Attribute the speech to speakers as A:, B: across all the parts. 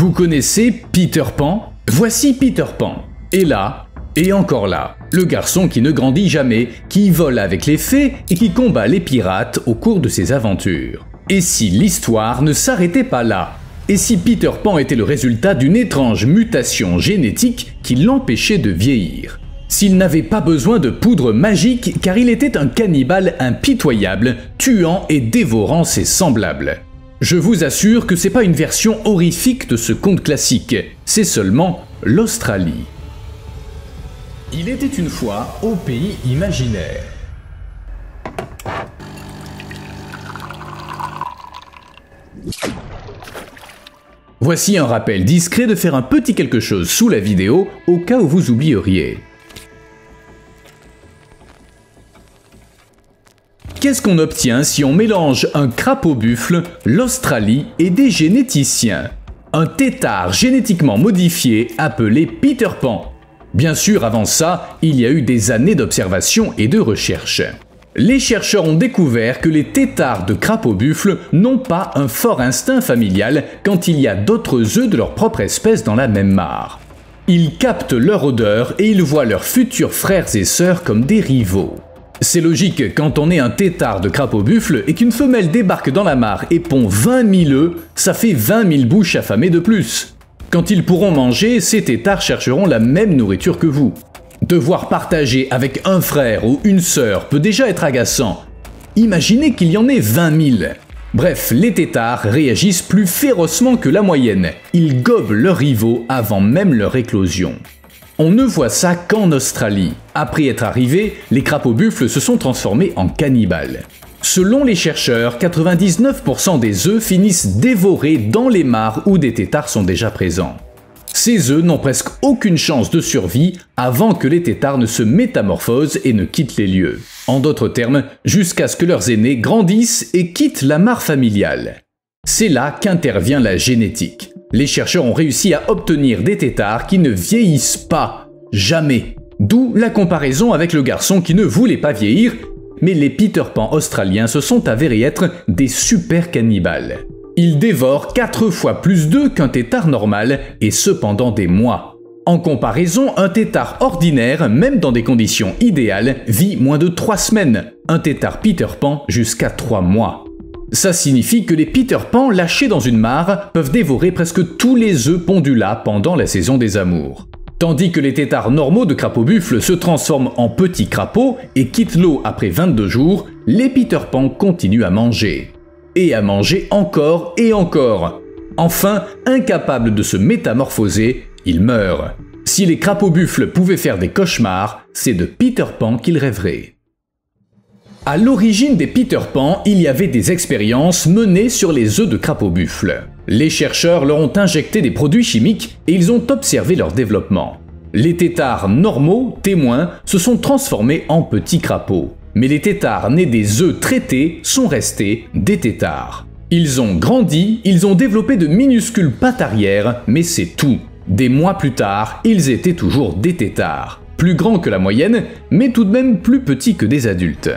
A: Vous connaissez Peter Pan? Voici Peter Pan. Et là, et encore là, le garçon qui ne grandit jamais, qui vole avec les fées et qui combat les pirates au cours de ses aventures. Et si l'histoire ne s'arrêtait pas là? Et si Peter Pan était le résultat d'une étrange mutation génétique qui l'empêchait de vieillir? S'il n'avait pas besoin de poudre magique car il était un cannibale impitoyable, tuant et dévorant ses semblables. Je vous assure que c'est pas une version horrifique de ce conte classique, c'est seulement l'Australie. Il était une fois au pays imaginaire. Voici un rappel discret de faire un petit quelque chose sous la vidéo au cas où vous oublieriez. Qu'est-ce qu'on obtient si on mélange un crapaud-buffle, l'Australie et des généticiens? Un tétard génétiquement modifié appelé Peter Pan. Bien sûr, avant ça, il y a eu des années d'observation et de recherche. Les chercheurs ont découvert que les tétards de crapaud-buffle n'ont pas un fort instinct familial quand il y a d'autres œufs de leur propre espèce dans la même mare. Ils captent leur odeur et ils voient leurs futurs frères et sœurs comme des rivaux. C'est logique, quand on est un tétard de crapaud-buffle et qu'une femelle débarque dans la mare et pond 20 000 œufs, ça fait 20 000 bouches affamées de plus. Quand ils pourront manger, ces tétards chercheront la même nourriture que vous. Devoir partager avec un frère ou une sœur peut déjà être agaçant. Imaginez qu'il y en ait 20 000. Bref, les tétards réagissent plus férocement que la moyenne. Ils gobent leurs rivaux avant même leur éclosion. On ne voit ça qu'en Australie. Après être arrivés, les crapaud-buffles se sont transformés en cannibales. Selon les chercheurs, 99% des œufs finissent dévorés dans les mares où des tétards sont déjà présents. Ces œufs n'ont presque aucune chance de survie avant que les tétards ne se métamorphosent et ne quittent les lieux. En d'autres termes, jusqu'à ce que leurs aînés grandissent et quittent la mare familiale. C'est là qu'intervient la génétique. Les chercheurs ont réussi à obtenir des tétards qui ne vieillissent pas, jamais. D'où la comparaison avec le garçon qui ne voulait pas vieillir, mais les Peter Pan australiens se sont avérés être des super cannibales. Ils dévorent 4 fois plus d'œufs qu'un tétard normal, et ce pendant des mois. En comparaison, un tétard ordinaire, même dans des conditions idéales, vit moins de 3 semaines. Un tétard Peter Pan jusqu'à 3 mois. Ça signifie que les Peter Pan lâchés dans une mare peuvent dévorer presque tous les œufs pondus là pendant la saison des amours. Tandis que les tétards normaux de crapaud-buffle se transforment en petits crapauds et quittent l'eau après 22 jours, les Peter Pan continuent à manger. Et à manger encore et encore. Enfin, incapables de se métamorphoser, ils meurent. Si les crapaud-buffles pouvaient faire des cauchemars, c'est de Peter Pan qu'ils rêveraient. À l'origine des Peter Pan, il y avait des expériences menées sur les œufs de crapaud-buffle. Les chercheurs leur ont injecté des produits chimiques et ils ont observé leur développement. Les tétards normaux, témoins, se sont transformés en petits crapauds. Mais les tétards nés des œufs traités sont restés des tétards. Ils ont grandi, ils ont développé de minuscules pattes arrière, mais c'est tout. Des mois plus tard, ils étaient toujours des tétards. Plus grands que la moyenne, mais tout de même plus petits que des adultes.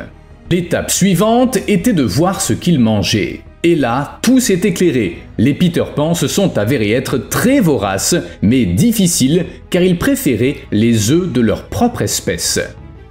A: L'étape suivante était de voir ce qu'ils mangeaient. Et là, tout s'est éclairé. Les Peter Pan se sont avérés être très voraces, mais difficiles, car ils préféraient les œufs de leur propre espèce.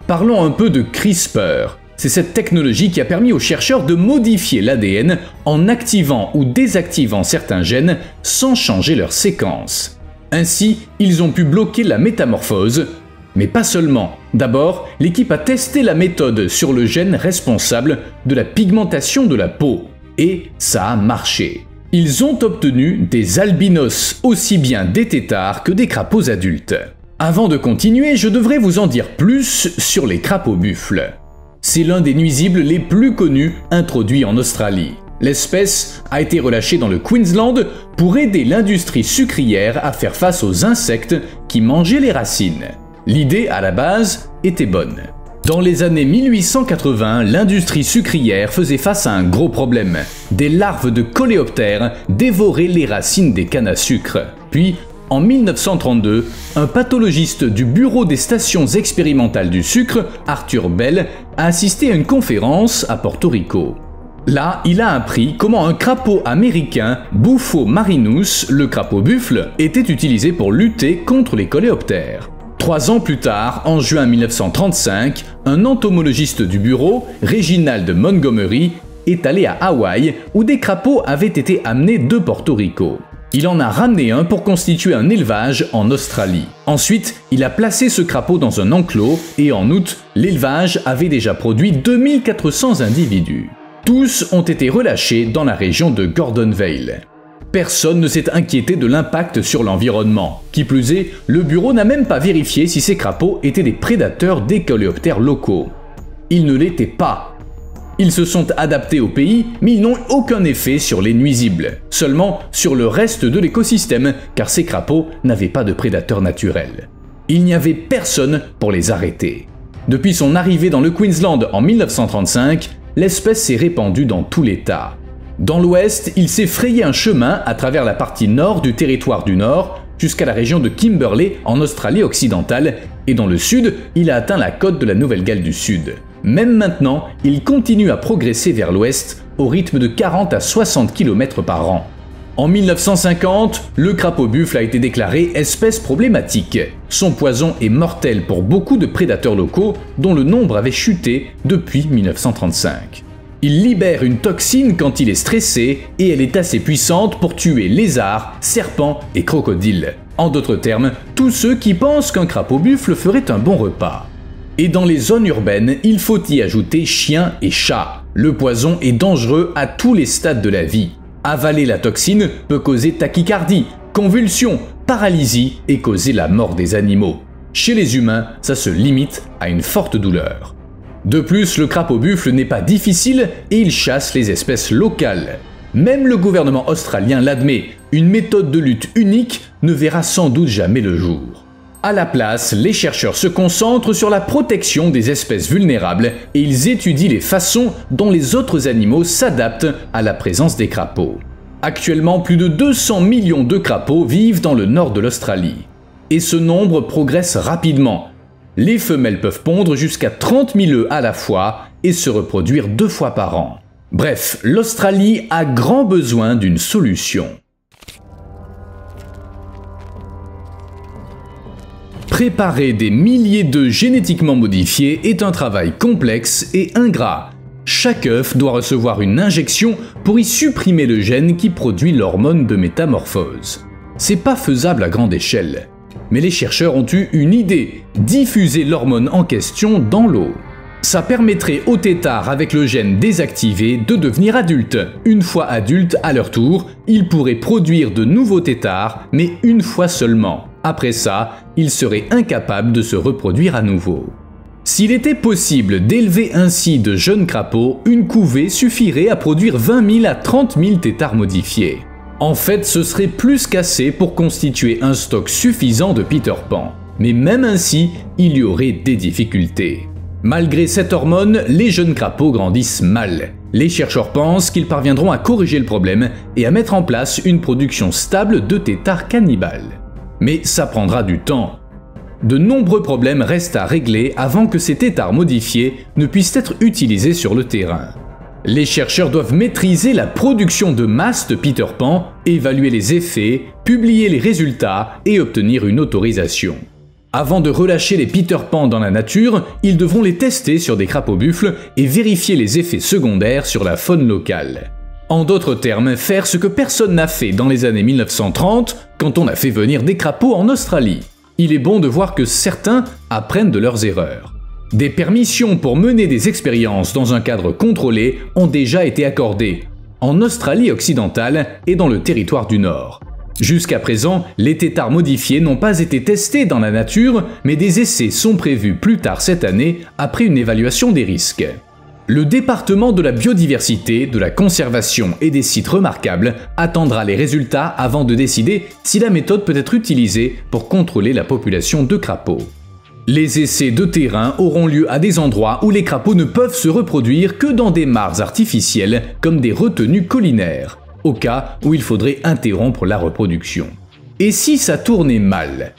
A: Parlons un peu de CRISPR. C'est cette technologie qui a permis aux chercheurs de modifier l'ADN en activant ou désactivant certains gènes sans changer leur séquence. Ainsi, ils ont pu bloquer la métamorphose. Mais pas seulement. D'abord, l'équipe a testé la méthode sur le gène responsable de la pigmentation de la peau. Et ça a marché. Ils ont obtenu des albinos, aussi bien des tétards que des crapauds adultes. Avant de continuer, je devrais vous en dire plus sur les crapaud-buffles. C'est l'un des nuisibles les plus connus introduits en Australie. L'espèce a été relâchée dans le Queensland pour aider l'industrie sucrière à faire face aux insectes qui mangeaient les racines. L'idée, à la base, était bonne. Dans les années 1880, l'industrie sucrière faisait face à un gros problème. Des larves de coléoptères dévoraient les racines des cannes à sucre. Puis, en 1932, un pathologiste du Bureau des stations expérimentales du sucre, Arthur Bell, a assisté à une conférence à Porto Rico. Là, il a appris comment un crapaud américain, Bufo marinus, le crapaud buffle, était utilisé pour lutter contre les coléoptères. 3 ans plus tard, en juin 1935, un entomologiste du bureau, Reginald Montgomery, est allé à Hawaï où des crapauds avaient été amenés de Porto Rico. Il en a ramené un pour constituer un élevage en Australie. Ensuite, il a placé ce crapaud dans un enclos et en août, l'élevage avait déjà produit 2400 individus. Tous ont été relâchés dans la région de Gordon Vale. Personne ne s'est inquiété de l'impact sur l'environnement. Qui plus est, le bureau n'a même pas vérifié si ces crapauds étaient des prédateurs des coléoptères locaux. Ils ne l'étaient pas. Ils se sont adaptés au pays, mais ils n'ont aucun effet sur les nuisibles, seulement sur le reste de l'écosystème, car ces crapauds n'avaient pas de prédateurs naturels. Il n'y avait personne pour les arrêter. Depuis son arrivée dans le Queensland en 1935, l'espèce s'est répandue dans tout l'État. Dans l'ouest, il s'est frayé un chemin à travers la partie nord du territoire du Nord, jusqu'à la région de Kimberley en Australie occidentale, et dans le sud, il a atteint la côte de la Nouvelle-Galles du Sud. Même maintenant, il continue à progresser vers l'ouest, au rythme de 40 à 60 km par an. En 1950, le crapaud buffle a été déclaré espèce problématique. Son poison est mortel pour beaucoup de prédateurs locaux, dont le nombre avait chuté depuis 1935. Il libère une toxine quand il est stressé et elle est assez puissante pour tuer lézards, serpents et crocodiles. En d'autres termes, tous ceux qui pensent qu'un crapaud buffle ferait un bon repas. Et dans les zones urbaines, il faut y ajouter chiens et chats. Le poison est dangereux à tous les stades de la vie. Avaler la toxine peut causer tachycardie, convulsions, paralysie et causer la mort des animaux. Chez les humains, ça se limite à une forte douleur. De plus, le crapaud buffle n'est pas difficile et il chasse les espèces locales. Même le gouvernement australien l'admet, une méthode de lutte unique ne verra sans doute jamais le jour. À la place, les chercheurs se concentrent sur la protection des espèces vulnérables et ils étudient les façons dont les autres animaux s'adaptent à la présence des crapauds. Actuellement, plus de 200 millions de crapauds vivent dans le nord de l'Australie. Et ce nombre progresse rapidement. Les femelles peuvent pondre jusqu'à 30 000 œufs à la fois et se reproduire 2 fois par an. Bref, l'Australie a grand besoin d'une solution. Préparer des milliers d'œufs génétiquement modifiés est un travail complexe et ingrat. Chaque œuf doit recevoir une injection pour y supprimer le gène qui produit l'hormone de métamorphose. C'est pas faisable à grande échelle. Mais les chercheurs ont eu une idée, diffuser l'hormone en question dans l'eau. Ça permettrait aux têtards avec le gène désactivé de devenir adultes. Une fois adultes, à leur tour, ils pourraient produire de nouveaux têtards, mais une fois seulement. Après ça, ils seraient incapables de se reproduire à nouveau. S'il était possible d'élever ainsi de jeunes crapauds, une couvée suffirait à produire 20 000 à 30 000 têtards modifiés. En fait, ce serait plus qu'assez pour constituer un stock suffisant de Peter Pan. Mais même ainsi, il y aurait des difficultés. Malgré cette hormone, les jeunes crapauds grandissent mal. Les chercheurs pensent qu'ils parviendront à corriger le problème et à mettre en place une production stable de têtards cannibales. Mais ça prendra du temps. De nombreux problèmes restent à régler avant que ces têtards modifiés ne puissent être utilisés sur le terrain. Les chercheurs doivent maîtriser la production de masse de Peter Pan, évaluer les effets, publier les résultats et obtenir une autorisation. Avant de relâcher les Peter Pan dans la nature, ils devront les tester sur des crapauds buffles et vérifier les effets secondaires sur la faune locale. En d'autres termes, faire ce que personne n'a fait dans les années 1930 quand on a fait venir des crapauds en Australie. Il est bon de voir que certains apprennent de leurs erreurs. Des permissions pour mener des expériences dans un cadre contrôlé ont déjà été accordées, en Australie occidentale et dans le territoire du Nord. Jusqu'à présent, les têtards modifiés n'ont pas été testés dans la nature, mais des essais sont prévus plus tard cette année après une évaluation des risques. Le département de la biodiversité, de la conservation et des sites remarquables attendra les résultats avant de décider si la méthode peut être utilisée pour contrôler la population de crapauds. Les essais de terrain auront lieu à des endroits où les crapauds ne peuvent se reproduire que dans des mares artificielles comme des retenues collinaires, au cas où il faudrait interrompre la reproduction. Et si ça tournait mal?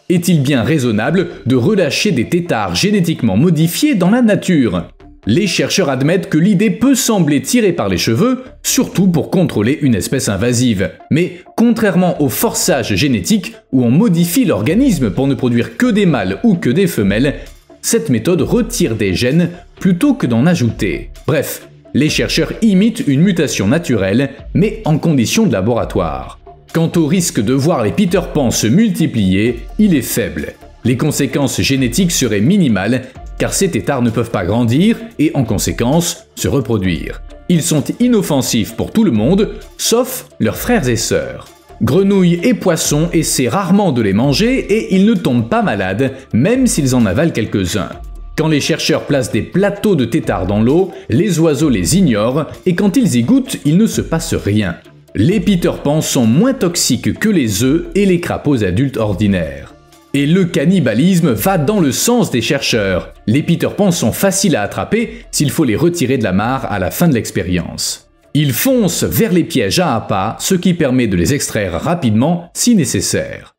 A: Est-il bien raisonnable de relâcher des têtards génétiquement modifiés dans la nature? Les chercheurs admettent que l'idée peut sembler tirée par les cheveux, surtout pour contrôler une espèce invasive. Mais contrairement au forçage génétique, où on modifie l'organisme pour ne produire que des mâles ou que des femelles, cette méthode retire des gènes plutôt que d'en ajouter. Bref, les chercheurs imitent une mutation naturelle, mais en conditions de laboratoire. Quant au risque de voir les Peter Pan se multiplier, il est faible. Les conséquences génétiques seraient minimales, car ces têtards ne peuvent pas grandir et en conséquence se reproduire. Ils sont inoffensifs pour tout le monde, sauf leurs frères et sœurs. Grenouilles et poissons essaient rarement de les manger et ils ne tombent pas malades, même s'ils en avalent quelques-uns. Quand les chercheurs placent des plateaux de têtards dans l'eau, les oiseaux les ignorent et quand ils y goûtent, il ne se passe rien. Les Peter Pan sont moins toxiques que les œufs et les crapauds adultes ordinaires. Et le cannibalisme va dans le sens des chercheurs. Les Peter Pan sont faciles à attraper s'il faut les retirer de la mare à la fin de l'expérience. Ils foncent vers les pièges à appât, ce qui permet de les extraire rapidement si nécessaire.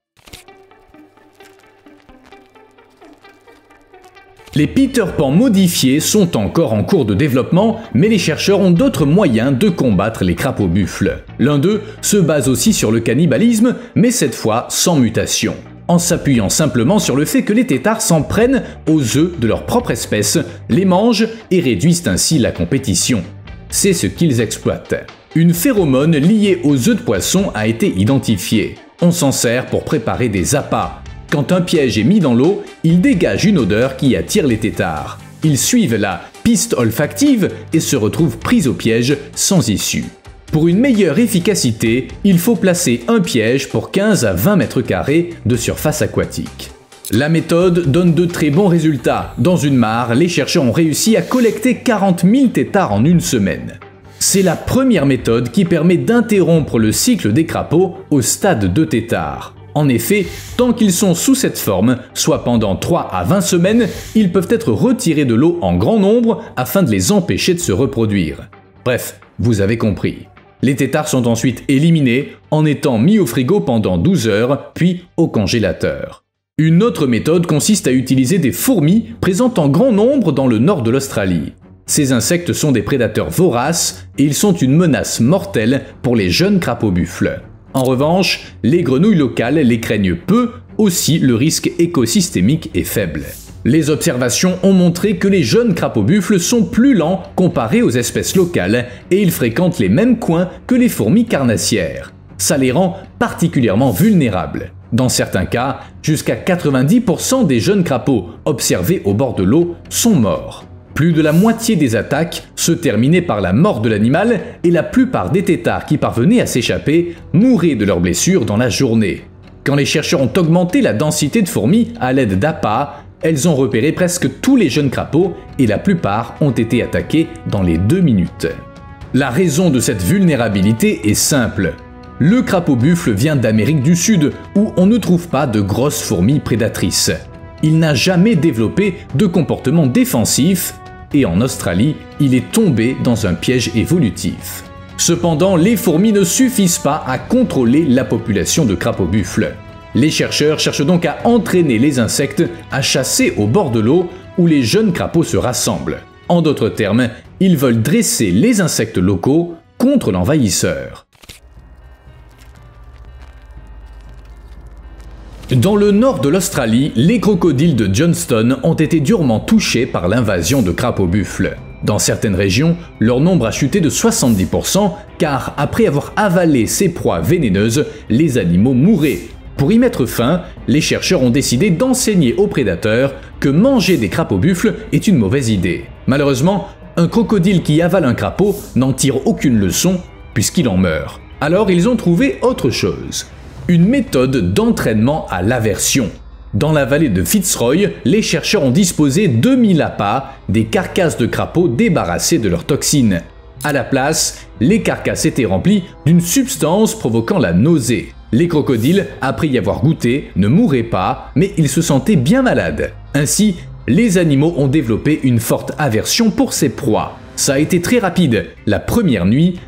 A: Les Peter Pan modifiés sont encore en cours de développement, mais les chercheurs ont d'autres moyens de combattre les crapauds buffles. L'un d'eux se base aussi sur le cannibalisme, mais cette fois sans mutation. En s'appuyant simplement sur le fait que les têtards s'en prennent aux œufs de leur propre espèce, les mangent et réduisent ainsi la compétition. C'est ce qu'ils exploitent. Une phéromone liée aux œufs de poisson a été identifiée. On s'en sert pour préparer des appâts. Quand un piège est mis dans l'eau, il dégage une odeur qui attire les têtards. Ils suivent la piste olfactive et se retrouvent pris au piège sans issue. Pour une meilleure efficacité, il faut placer un piège pour 15 à 20 mètres carrés de surface aquatique. La méthode donne de très bons résultats. Dans une mare, les chercheurs ont réussi à collecter 40 000 têtards en une semaine. C'est la première méthode qui permet d'interrompre le cycle des crapauds au stade de têtard. En effet, tant qu'ils sont sous cette forme, soit pendant 3 à 20 semaines, ils peuvent être retirés de l'eau en grand nombre afin de les empêcher de se reproduire. Bref, vous avez compris. Les têtards sont ensuite éliminés en étant mis au frigo pendant 12 heures, puis au congélateur. Une autre méthode consiste à utiliser des fourmis présentes en grand nombre dans le nord de l'Australie. Ces insectes sont des prédateurs voraces et ils sont une menace mortelle pour les jeunes crapauds buffles. En revanche, les grenouilles locales les craignent peu, aussi le risque écosystémique est faible. Les observations ont montré que les jeunes crapauds buffles sont plus lents comparés aux espèces locales et ils fréquentent les mêmes coins que les fourmis carnassières. Ça les rend particulièrement vulnérables. Dans certains cas, jusqu'à 90% des jeunes crapauds observés au bord de l'eau sont morts. Plus de la moitié des attaques se terminaient par la mort de l'animal et la plupart des têtards qui parvenaient à s'échapper mouraient de leurs blessures dans la journée. Quand les chercheurs ont augmenté la densité de fourmis à l'aide d'appâts, elles ont repéré presque tous les jeunes crapauds et la plupart ont été attaqués dans les 2 minutes. La raison de cette vulnérabilité est simple. Le crapaud buffle vient d'Amérique du Sud où on ne trouve pas de grosses fourmis prédatrices. Il n'a jamais développé de comportement défensif et en Australie, il est tombé dans un piège évolutif. Cependant, les fourmis ne suffisent pas à contrôler la population de crapauds buffles. Les chercheurs cherchent donc à entraîner les insectes à chasser au bord de l'eau où les jeunes crapauds se rassemblent. En d'autres termes, ils veulent dresser les insectes locaux contre l'envahisseur. Dans le nord de l'Australie, les crocodiles de Johnston ont été durement touchés par l'invasion de crapauds buffles. Dans certaines régions, leur nombre a chuté de 70% car après avoir avalé ces proies vénéneuses, les animaux mouraient. Pour y mettre fin, les chercheurs ont décidé d'enseigner aux prédateurs que manger des crapauds buffles est une mauvaise idée. Malheureusement, un crocodile qui avale un crapaud n'en tire aucune leçon puisqu'il en meurt. Alors ils ont trouvé autre chose. Une méthode d'entraînement à l'aversion. Dans la vallée de Fitzroy, les chercheurs ont disposé 2000 appâts, des carcasses de crapauds débarrassées de leurs toxines. À la place, les carcasses étaient remplies d'une substance provoquant la nausée. Les crocodiles, après y avoir goûté, ne mouraient pas, mais ils se sentaient bien malades. Ainsi, les animaux ont développé une forte aversion pour ces proies. Ça a été très rapide. La première nuit,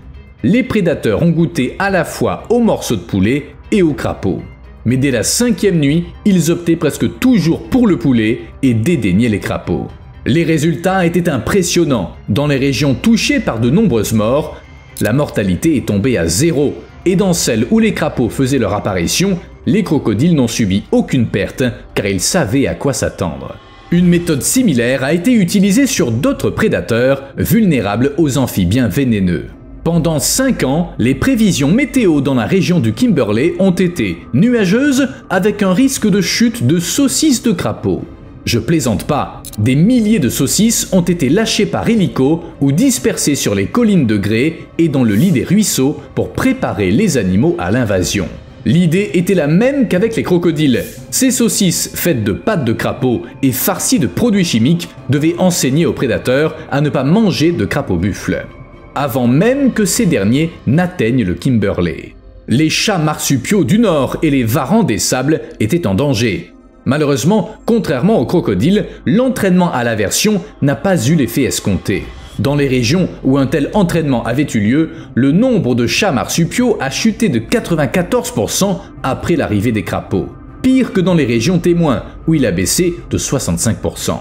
A: les prédateurs ont goûté à la fois aux morceaux de poulet et aux crapauds. Mais dès la 5e nuit, ils optaient presque toujours pour le poulet et dédaignaient les crapauds. Les résultats étaient impressionnants. Dans les régions touchées par de nombreuses morts, la mortalité est tombée à 0. Et dans celles où les crapauds faisaient leur apparition, les crocodiles n'ont subi aucune perte car ils savaient à quoi s'attendre. Une méthode similaire a été utilisée sur d'autres prédateurs vulnérables aux amphibiens vénéneux. Pendant 5 ans, les prévisions météo dans la région du Kimberley ont été nuageuses avec un risque de chute de saucisses de crapauds. Je plaisante pas, des milliers de saucisses ont été lâchées par hélico ou dispersées sur les collines de grès et dans le lit des ruisseaux pour préparer les animaux à l'invasion. L'idée était la même qu'avec les crocodiles. Ces saucisses faites de pâtes de crapaud et farcies de produits chimiques devaient enseigner aux prédateurs à ne pas manger de crapauds-buffles, avant même que ces derniers n'atteignent le Kimberley. Les chats marsupiaux du Nord et les varans des sables étaient en danger. Malheureusement, contrairement aux crocodiles, l'entraînement à l'aversion n'a pas eu l'effet escompté. Dans les régions où un tel entraînement avait eu lieu, le nombre de chats marsupiaux a chuté de 94% après l'arrivée des crapauds. Pire que dans les régions témoins, où il a baissé de 65%.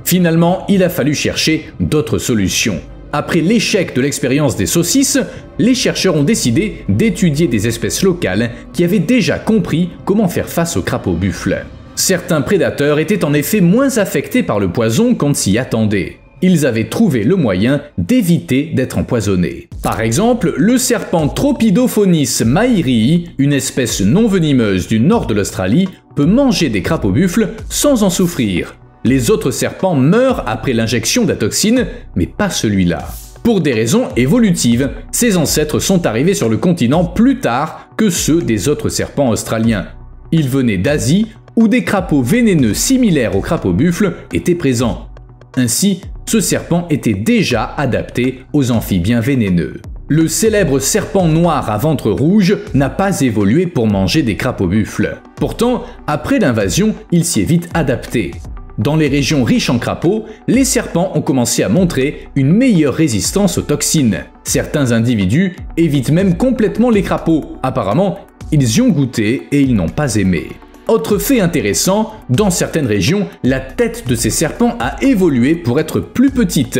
A: Finalement, il a fallu chercher d'autres solutions. Après l'échec de l'expérience des saucisses, les chercheurs ont décidé d'étudier des espèces locales qui avaient déjà compris comment faire face aux crapauds-buffles. Certains prédateurs étaient en effet moins affectés par le poison qu'on ne s'y attendait. Ils avaient trouvé le moyen d'éviter d'être empoisonnés. Par exemple, le serpent Tropidophonis mairii, une espèce non venimeuse du nord de l'Australie, peut manger des crapauds-buffles sans en souffrir. Les autres serpents meurent après l'injection de la toxine, mais pas celui-là. Pour des raisons évolutives, ses ancêtres sont arrivés sur le continent plus tard que ceux des autres serpents australiens. Ils venaient d'Asie, où des crapauds vénéneux similaires aux crapauds-buffles étaient présents. Ainsi, ce serpent était déjà adapté aux amphibiens vénéneux. Le célèbre serpent noir à ventre rouge n'a pas évolué pour manger des crapauds-buffles. Pourtant, après l'invasion, il s'y est vite adapté. Dans les régions riches en crapauds, les serpents ont commencé à montrer une meilleure résistance aux toxines. Certains individus évitent même complètement les crapauds. Apparemment, ils y ont goûté et ils n'ont pas aimé. Autre fait intéressant, dans certaines régions, la tête de ces serpents a évolué pour être plus petite.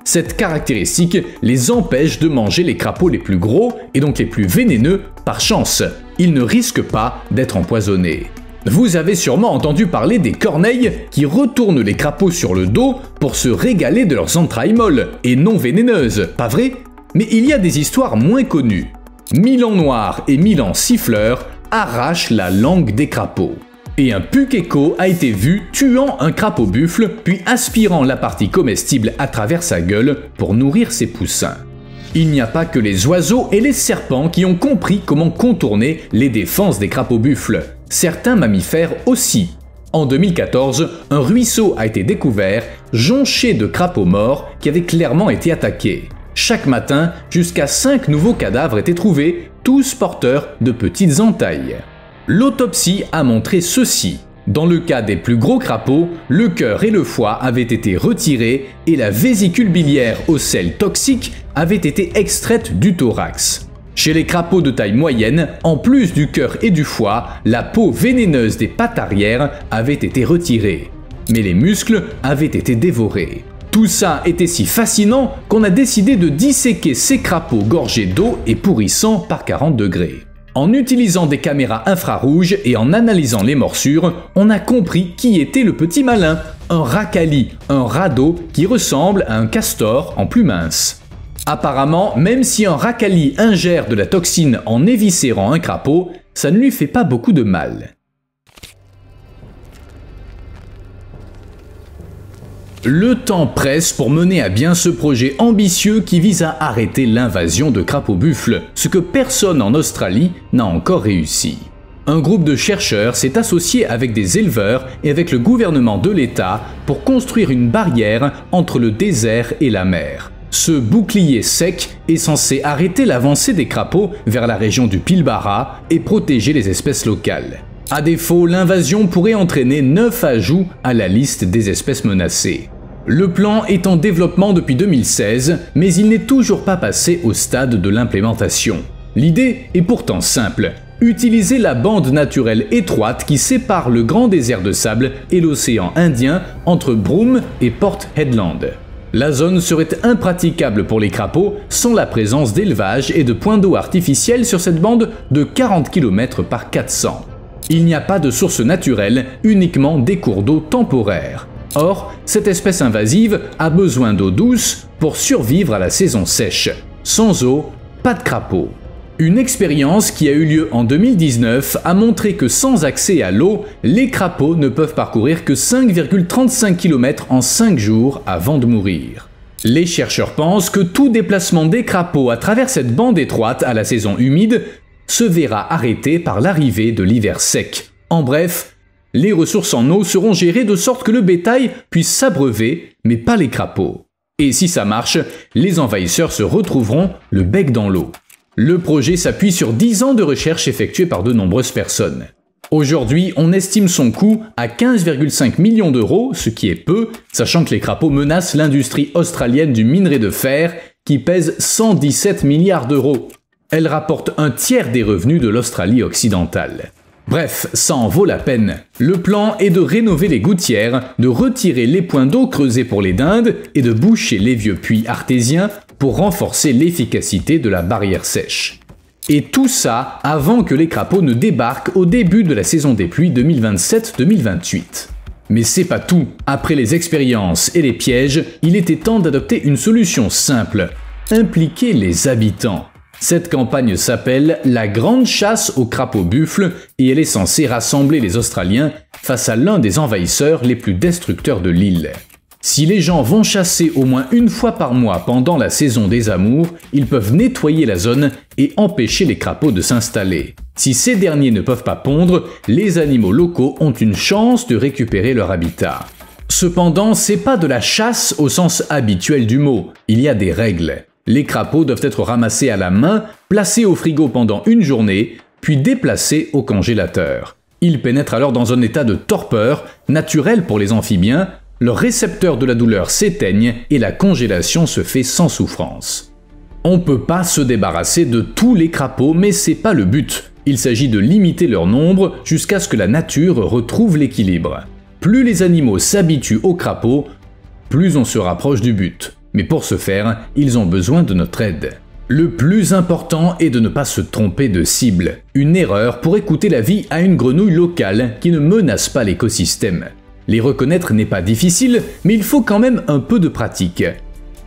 A: Cette caractéristique les empêche de manger les crapauds les plus gros et donc les plus vénéneux par chance. Ils ne risquent pas d'être empoisonnés. Vous avez sûrement entendu parler des corneilles qui retournent les crapauds sur le dos pour se régaler de leurs entrailles molles et non vénéneuses, pas vrai? Mais il y a des histoires moins connues. Milan noir et Milan siffleur arrache la langue des crapauds. Et un pukeko a été vu tuant un crapaud-buffle puis aspirant la partie comestible à travers sa gueule pour nourrir ses poussins. Il n'y a pas que les oiseaux et les serpents qui ont compris comment contourner les défenses des crapauds-buffles. Certains mammifères aussi. En 2014, un ruisseau a été découvert, jonché de crapauds morts qui avaient clairement été attaqués. Chaque matin, jusqu'à 5 nouveaux cadavres étaient trouvés, tous porteurs de petites entailles. L'autopsie a montré ceci. Dans le cas des plus gros crapauds, le cœur et le foie avaient été retirés et la vésicule biliaire aux sels toxiques avait été extraite du thorax. Chez les crapauds de taille moyenne, en plus du cœur et du foie, la peau vénéneuse des pattes arrière avait été retirée. Mais les muscles avaient été dévorés. Tout ça était si fascinant qu'on a décidé de disséquer ces crapauds gorgés d'eau et pourrissants par 40 degrés. En utilisant des caméras infrarouges et en analysant les morsures, on a compris qui était le petit malin, un racali, un radeau qui ressemble à un castor en plus mince. Apparemment, même si un racali ingère de la toxine en éviscérant un crapaud, ça ne lui fait pas beaucoup de mal. Le temps presse pour mener à bien ce projet ambitieux qui vise à arrêter l'invasion de crapauds-buffles, ce que personne en Australie n'a encore réussi. Un groupe de chercheurs s'est associé avec des éleveurs et avec le gouvernement de l'État pour construire une barrière entre le désert et la mer. Ce bouclier sec est censé arrêter l'avancée des crapauds vers la région du Pilbara et protéger les espèces locales. À défaut, l'invasion pourrait entraîner 9 ajouts à la liste des espèces menacées. Le plan est en développement depuis 2016, mais il n'est toujours pas passé au stade de l'implémentation. L'idée est pourtant simple. Utilisez la bande naturelle étroite qui sépare le grand désert de sable et l'océan Indien entre Broome et Port Hedland. La zone serait impraticable pour les crapauds sans la présence d'élevages et de points d'eau artificiels sur cette bande de 40 km par 400. Il n'y a pas de source naturelle, uniquement des cours d'eau temporaires. Or, cette espèce invasive a besoin d'eau douce pour survivre à la saison sèche. Sans eau, pas de crapauds. Une expérience qui a eu lieu en 2019 a montré que sans accès à l'eau, les crapauds ne peuvent parcourir que 5,35 km en 5 jours avant de mourir. Les chercheurs pensent que tout déplacement des crapauds à travers cette bande étroite à la saison humide se verra arrêté par l'arrivée de l'hiver sec. En bref, les ressources en eau seront gérées de sorte que le bétail puisse s'abreuver, mais pas les crapauds. Et si ça marche, les envahisseurs se retrouveront le bec dans l'eau. Le projet s'appuie sur 10 ans de recherche effectuées par de nombreuses personnes. Aujourd'hui, on estime son coût à 15,5 millions d'euros, ce qui est peu, sachant que les crapauds menacent l'industrie australienne du minerai de fer, qui pèse 117 milliards d'euros. Elle rapporte un tiers des revenus de l'Australie occidentale. Bref, ça en vaut la peine. Le plan est de rénover les gouttières, de retirer les points d'eau creusés pour les dindes et de boucher les vieux puits artésiens pour renforcer l'efficacité de la barrière sèche. Et tout ça avant que les crapauds ne débarquent au début de la saison des pluies 2027-2028. Mais c'est pas tout. Après les expériences et les pièges, il était temps d'adopter une solution simple. Impliquer les habitants. Cette campagne s'appelle la Grande Chasse aux crapauds buffles et elle est censée rassembler les Australiens face à l'un des envahisseurs les plus destructeurs de l'île. Si les gens vont chasser au moins une fois par mois pendant la saison des amours, ils peuvent nettoyer la zone et empêcher les crapauds de s'installer. Si ces derniers ne peuvent pas pondre, les animaux locaux ont une chance de récupérer leur habitat. Cependant, c'est pas de la chasse au sens habituel du mot, il y a des règles. Les crapauds doivent être ramassés à la main, placés au frigo pendant une journée, puis déplacés au congélateur. Ils pénètrent alors dans un état de torpeur, naturel pour les amphibiens, leurs récepteurs de la douleur s'éteignent et la congélation se fait sans souffrance. On peut pas se débarrasser de tous les crapauds, mais c'est pas le but. Il s'agit de limiter leur nombre jusqu'à ce que la nature retrouve l'équilibre. Plus les animaux s'habituent aux crapauds, plus on se rapproche du but. Mais pour ce faire, ils ont besoin de notre aide. Le plus important est de ne pas se tromper de cible. Une erreur pourrait coûter la vie à une grenouille locale qui ne menace pas l'écosystème. Les reconnaître n'est pas difficile, mais il faut quand même un peu de pratique.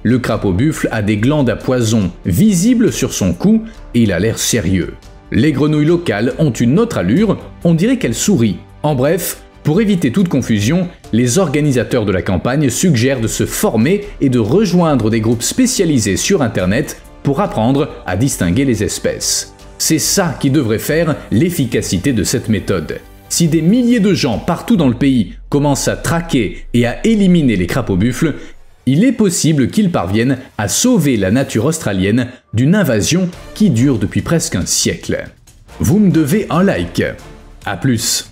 A: Le crapaud buffle a des glandes à poison visibles sur son cou et il a l'air sérieux. Les grenouilles locales ont une autre allure, on dirait qu'elles sourient. En bref, pour éviter toute confusion, les organisateurs de la campagne suggèrent de se former et de rejoindre des groupes spécialisés sur Internet pour apprendre à distinguer les espèces. C'est ça qui devrait faire l'efficacité de cette méthode. Si des milliers de gens partout dans le pays commencent à traquer et à éliminer les crapauds buffles, il est possible qu'ils parviennent à sauver la nature australienne d'une invasion qui dure depuis presque un siècle. Vous me devez un like. À plus.